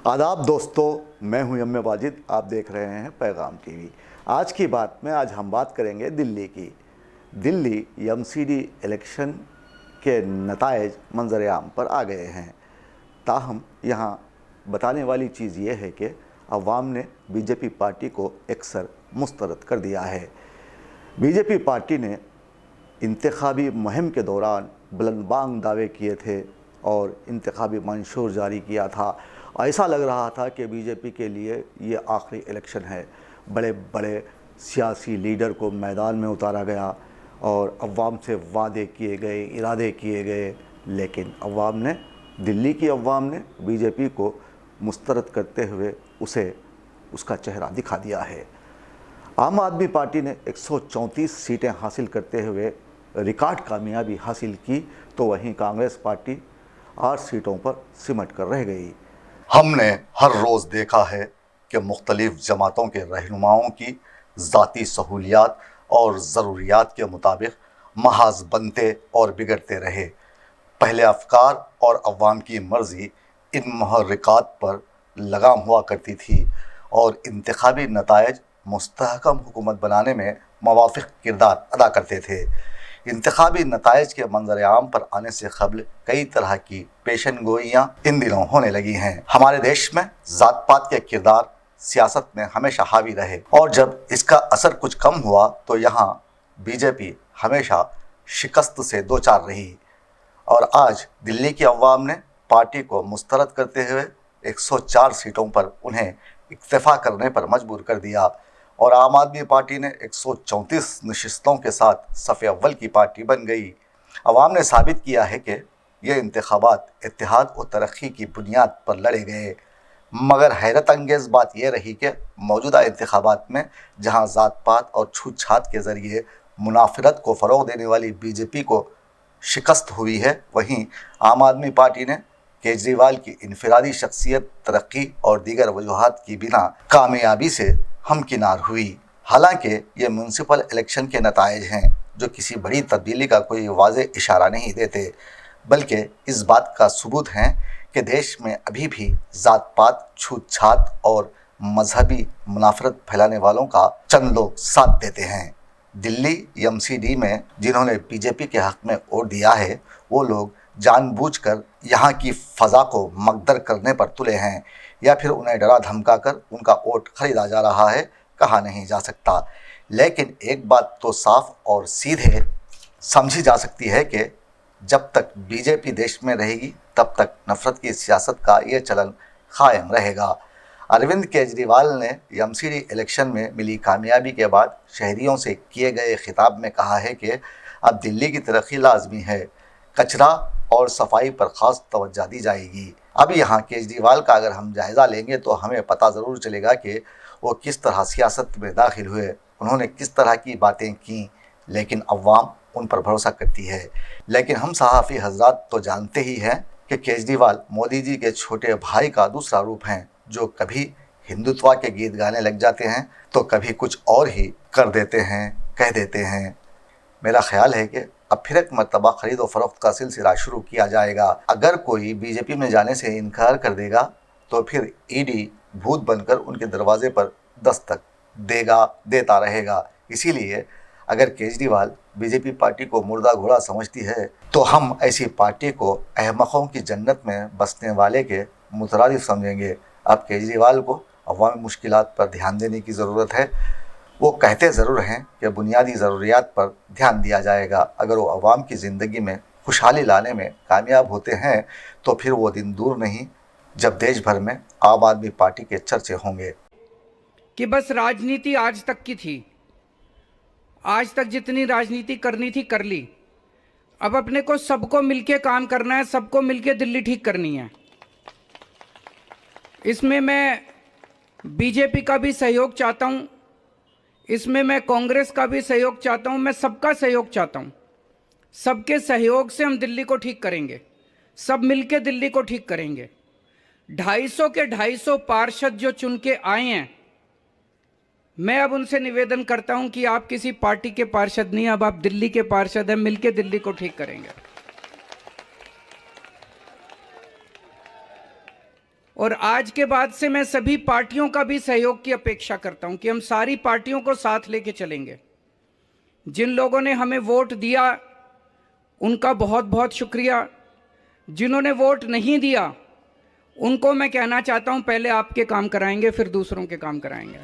आदाब दोस्तों, मैं हूं यम्मे वाजिद। आप देख रहे हैं पैगाम टीवी। आज की बात में आज हम बात करेंगे दिल्ली की। दिल्ली एमसीडी इलेक्शन के नतायज मंजर आम पर आ गए हैं। ताहम यहाँ बताने वाली चीज़ ये है कि अवाम ने बीजेपी पार्टी को अक्सर मुस्तरद कर दिया है। बीजेपी पार्टी ने इंतखाबी मुहिम के दौरान बुलंदबांग दावे किए थे और इंतखाबी मंशूर जारी किया था। ऐसा लग रहा था कि बीजेपी के लिए ये आखिरी इलेक्शन है। बड़े बड़े सियासी लीडर को मैदान में उतारा गया और अवाम से वादे किए गए, इरादे किए गए, लेकिन अवाम ने, दिल्ली की अवाम ने बीजेपी को मुस्तरद करते हुए उसे उसका चेहरा दिखा दिया है। आम आदमी पार्टी ने 134 सीटें हासिल करते हुए रिकॉर्ड कामयाबी हासिल की, तो वहीं कांग्रेस पार्टी 8 सीटों पर सिमट कर रह गई। हमने हर रोज़ देखा है कि मुख्तलिफ जमातों के रहनुमाओं की ज़ाती सहूलियात और ज़रूरियात के मुताबिक महाज बनते और बिगड़ते रहे। पहले अफकार और अवाम की मर्ज़ी इन मुहर्रिकात पर लगाम हुआ करती थी और इंतखाबी नतायज मुस्तहकम हुकूमत बनाने में मुवाफ़िक़ किरदार अदा करते थे। इंतखाबी नतायज के मंजर आम पर आने से कबल कई तरह की पेशन गोइयाँ इन दिनों होने लगी हैं। हमारे देश में ज़ात पात के किरदार सियासत में हमेशा हावी रहे और जब इसका असर कुछ कम हुआ तो यहाँ बीजेपी हमेशा शिकस्त से दो चार रही और आज दिल्ली की अवाम ने पार्टी को मुस्तरद करते हुए 104 सीटों पर उन्हें इक्तफा करने पर मजबूर कर दिया और आम आदमी पार्टी ने 134 नशिस्तों के साथ सफ़े अव्वल की पार्टी बन गई। अवाम ने साबित किया है कि ये इंतखाबात इत्तेहाद और तरक्की की बुनियाद पर लड़े गए, मगर हैरत अंगेज़ बात यह रही कि मौजूदा इंतखाबात में जहां ज़ात पात और छूत छात के ज़रिए मुनाफरत को फ़रोग़ देने वाली बीजेपी को शिकस्त हुई है, वहीं आम आदमी पार्टी ने केजरीवाल की इनफरादी शख्सियत, तरक्की और दीगर वजूहात की बिना कामयाबी से हमकिनार हुई। हालांकि ये म्यूनसिपल इलेक्शन के नतायज हैं जो किसी बड़ी तब्दीली का कोई वाज़ेह इशारा नहीं देते, बल्कि इस बात का सबूत हैं कि देश में अभी भी ज़ात पात, छूत छात और मजहबी मुनाफरत फैलाने वालों का चंद लोग साथ देते हैं। दिल्ली एमसीडी में जिन्होंने बीजेपी के हक़ में वोट दिया है, वो लोग जानबूझकर यहाँ की फ़ज़ा को मकदर करने पर तुले हैं या फिर उन्हें डरा धमकाकर उनका वोट ख़रीदा जा रहा है, कहा नहीं जा सकता। लेकिन एक बात तो साफ और सीधे समझी जा सकती है कि जब तक बीजेपी देश में रहेगी तब तक नफ़रत की सियासत का ये चलन कायम रहेगा। अरविंद केजरीवाल ने एमसीडी इलेक्शन में मिली कामयाबी के बाद शहरियों से किए गए खिताब में कहा है कि अब दिल्ली की तरक्की लाजमी है, कचरा और सफाई पर ख़ास तवज्जो दी जाएगी। अब यहाँ केजरीवाल का अगर हम जायज़ा लेंगे तो हमें पता ज़रूर चलेगा कि वो किस तरह सियासत में दाखिल हुए, उन्होंने किस तरह की बातें की, लेकिन अवाम उन पर भरोसा करती है। लेकिन हम सहाफ़ी हज़रात तो जानते ही हैं कि केजरीवाल मोदी जी के छोटे भाई का दूसरा रूप हैं, जो कभी हिंदुत्व के गीत गाने लग जाते हैं तो कभी कुछ और ही कर देते हैं, कह देते हैं। मेरा ख्याल है कि अब फिर एक मरतबा ख़रीद और फ़रोख्त का सिलसिला शुरू किया जाएगा। अगर कोई बीजेपी में जाने से इनकार कर देगा तो फिर ईडी भूत बनकर उनके दरवाजे पर दस्तक देता रहेगा। इसीलिए अगर केजरीवाल बीजेपी पार्टी को मुर्दा घोड़ा समझती है तो हम ऐसी पार्टी को अहमकों की जन्नत में बसने वाले के मुतरादिफ समझेंगे। अब केजरीवाल को अवामी मुश्किलात पर ध्यान देने की ज़रूरत है। वो कहते ज़रूर हैं कि बुनियादी ज़रूरियात पर ध्यान दिया जाएगा। अगर वो अवाम की ज़िंदगी में खुशहाली लाने में कामयाब होते हैं तो फिर वो दिन दूर नहीं जब देश भर में आम आदमी पार्टी के चर्चे होंगे। कि बस राजनीति आज तक की थी, आज तक जितनी राजनीति करनी थी कर ली, अब अपने को सबको मिलके काम करना है, सबको मिलके दिल्ली ठीक करनी है। इसमें मैं बीजेपी का भी सहयोग चाहता हूँ, इसमें मैं कांग्रेस का भी सहयोग चाहता हूँ, मैं सबका सहयोग चाहता हूँ। सबके सहयोग से हम दिल्ली को ठीक करेंगे, सब मिलके दिल्ली को ठीक करेंगे। 250 के 250 पार्षद जो चुन के आए हैं, मैं अब उनसे निवेदन करता हूं कि आप किसी पार्टी के पार्षद नहीं, अब आप दिल्ली के पार्षद हैं, मिलके दिल्ली को ठीक करेंगे। और आज के बाद से मैं सभी पार्टियों का भी सहयोग की अपेक्षा करता हूं कि हम सारी पार्टियों को साथ लेके चलेंगे। जिन लोगों ने हमें वोट दिया उनका बहुत बहुत शुक्रिया। जिन्होंने वोट नहीं दिया उनको मैं कहना चाहता हूं, पहले आपके काम कराएंगे फिर दूसरों के काम कराएंगे।